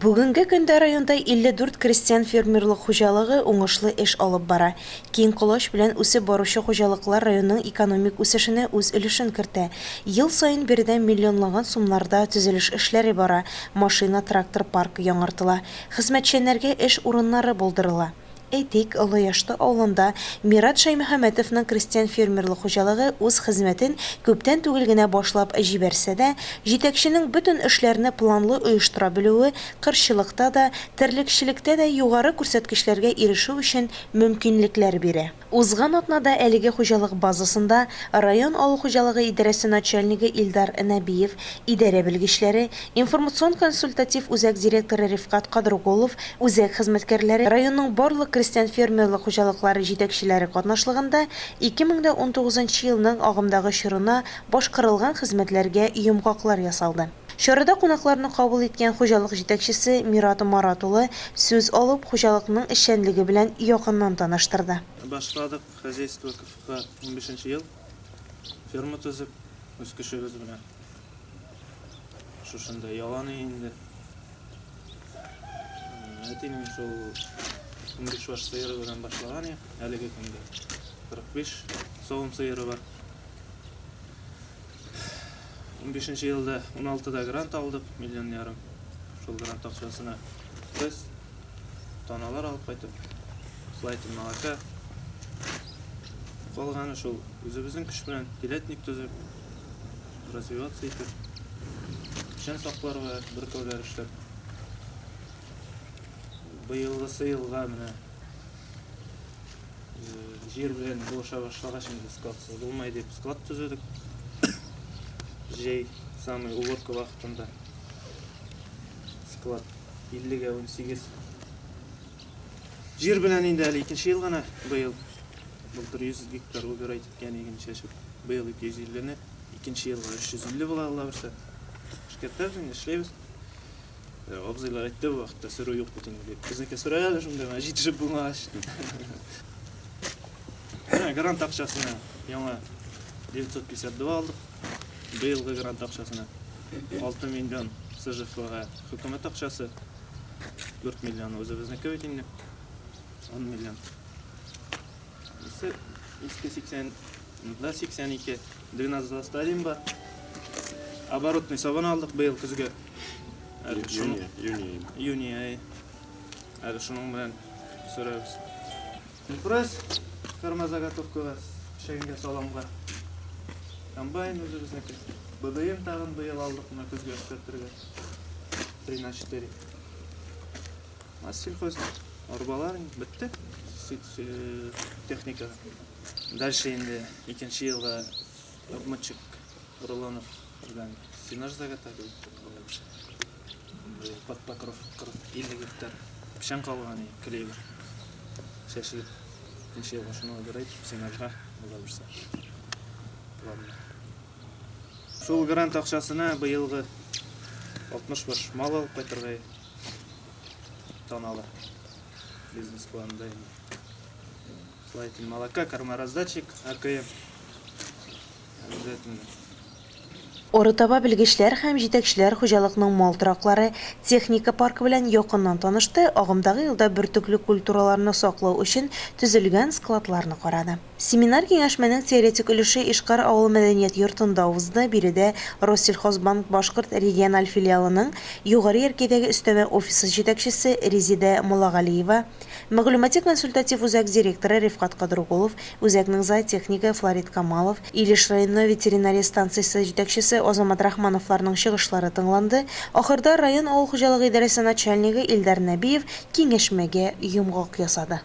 Бүгінгі көндә районда 54 крестьян фермерлык хуҗалыгы уңышлы эш алып бара. Киң колач белән үсеп баручы хуҗалыклар районның экономик үсешенә үз өлешен кертә. Ел саен биредә миллионлаган сумнарда төзелеш эшләре бара. Машина, трактор паркы яңартыла. Хезмәтчәннәргә эш урыннары булдырыла. Әйтик, Олыяшты авылында Мират Шаймөхәмәтовның крестьян фермерлык хуҗалыгы үз хезмәтен күптән түгел генә башлап җибәрсә дә, җитәкченең бөтен эшләрне планлы оештыра белүе кырчылыкта да, терлекчелектә дә югары күрсәткечләргә ирешү өчен мөмкинлекләр бирә. Узган атнада әлеге хуҗалык базасында район авыл хуҗалыгы идарәсе начальнигы Илдар Нәбиев, идарә белгечләре, информацион-консультатив үзәк директоры Рифкат Кадругулов, үзәк хезмәткәрләре, районның барлык крестьян фермерлык хуҗалыклары җитәкчеләре катнашлыгында 2019 елның агымдагы чорына башкарылган хезмәтләргә йомгаклар ясалды. Чарада кунакларны кабул иткән хуҗалык җитәкчесе Мират Маратулы сүз алып хуҗалыкның эшчәнлеге белән якыннан таныштырды. Башладык хозяйство КФК 15 ел. Ферма төзеп, үз көчебез белән. Шушында яланы инде. Әтинең шул 15 баш сыйыры белән башлаган, әлеге көндә 45 савым сыйыры бар. 15 елда 16да грант алдык, миллион ярым. Шул грант акчасына без таналар алып кайтып, слайтын молока. Калганы шул үзебезнең көч белән телетник төзеп, развиваться итеп, печән сакларга, бөркәүләр эшләп. Быелгы сыйылга менә җир белән булыша башлагач инде складсыз булмай дип склад төзедек. Җәй самый уборка вакытында склад 50-гә 18. Җир белән инде әле икенче ел гына быел былтыр 100 гектар убирать иткән иген чәчеп, быел 250-не, икенче елга 350 була ала берсе. Эшкәртәбез инде, эшләйбез. Абзыйлар әйтте бу вакытта сыру юк бит инде. Безнеке сыралар шунда җитешеп булмагач. Грант акчасына яңа 952 алдык. Быелгы грант акчасына 6 миллион СЖФга хөкүмәт акчасы, 4 миллион үзебезнеке бит инде. 10 миллион. 80, 82, 12 стадиум бар. Оборотный сабан алдык быел көзгә. Июня. Әле шуның белән сөрәбез. Пресс, ферма заготовкага, шәгенгә саламга. Комбайн үзебезнеке. БДМ тагын быел алдык менә көзгә эшкәртергә. 3/4. Сельхоз арбалар бетте. Техника. Дальше инде икенче елга обмычык Рулонов белән сенаж заготовка. Под покров 50 гектар печән калган, клевер. Шәшелеп, икенче елга шуны берәйт, сенажга була берсе. Шул грант акчасына быелгы 60 баш мал алып кайтырга таналы бизнес планда. Слайтын молока, кормораздатчик, АКМ. Обязательно. Орытаба белгечләр һәм җитәкчеләр хуҗалыкның мал тораклары, техника паркы белән якыннан танышты, агымдагы елда бөртекле культураларны саклау өчен төзелгән складларны карады. Семинар киңәшмәнең теоретик өлеше Ишкар авыл мәдәният йортында узды. Биредә Россельхозбанк Башкорт региональ филиалының югары яркәйдәге өстәмә офисы җитәкчесе Резидә Муллагалиева, мәгълүмати консультатив үзәк директоры Рифкат Кадругулов, үзәкнең зоотехнигы Флорид Камалов, Илеш районы ветеринария станциясе җитәкчесе Азамат Рахмановларның чыгышлары тыңланды. Ахырда район авыл хуҗалыгы идарәсе начальнигы Илдар Нәбиев киңәшмәгә йомгак ясады.